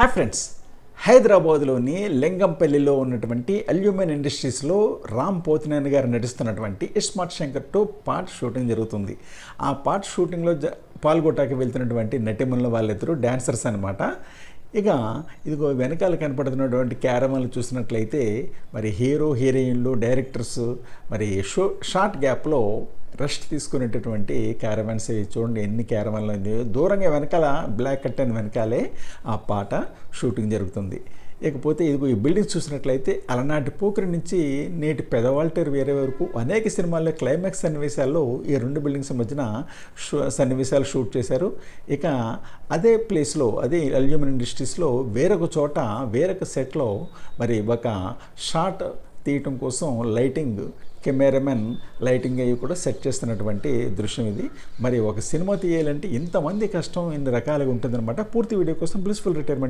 Hi friends, హైదరాబాద్లోని లింగంపల్లిలో ఉన్నటువంటి aluminium ఇండస్ట్రీస్లో Ram Pothineni గారు నటిస్తున్నటువంటి ఇస్మార్ట్ శంకర్ 2 పార్ట్ షూటింగ్ జరుగుతుంది. ఆ పార్ట్ షూటింగ్లో పాల్గొటానికి వెళ్తున్నటువంటి నటిమణుల వాళ్ళిద్దరూ డాన్సర్స్ అనమాట. ఇక ఇదిగో వెనకాల కనపడుతున్నటువంటి క్యారవాన్లు చూసినట్లయితే మరి హీరో హీరోయిన్లు డైరెక్టర్స్ మరి షార్ట్ గ్యాప్లో రెస్ట్ తీసుకునేటటువంటి క్యారవాన్స్. చూడండి ఎన్ని క్యారవాన్లు ఉన్నాయో. దూరంగా వెనకాల బ్లాక్ కర్టెన్ వెనకాలే ఆ పాట షూటింగ్ జరుగుతుంది. ఇకపోతే ఇదిగో ఈ బిల్డింగ్స్ చూసినట్లయితే అలనాటి పోకరి నుంచి నేటి పెదవాల్టేరు వేరే వరకు అనేక సినిమాల్లో క్లైమాక్స్ సన్నివేశాల్లో ఈ రెండు బిల్డింగ్స్ మధ్యన సన్నివేశాలు షూట్ చేశారు. ఇక అదే ప్లేస్లో అదే అల్యూమినియం ఇండస్ట్రీస్లో వేరొక చోట వేరొక సెట్లో మరి ఒక షాట్ తీయటం కోసం లైటింగ్ కెమెరామెన్ లైటింగ్ అవి కూడా సెట్ చేస్తున్నటువంటి దృశ్యం ఇది. మరి ఒక సినిమా తీయాలంటే ఇంతమంది కష్టం ఇన్ని రకాలుగా ఉంటుందన్నమాట. పూర్తి వీడియో కోసం బ్లిస్ఫుల్ రిటైర్మెంట్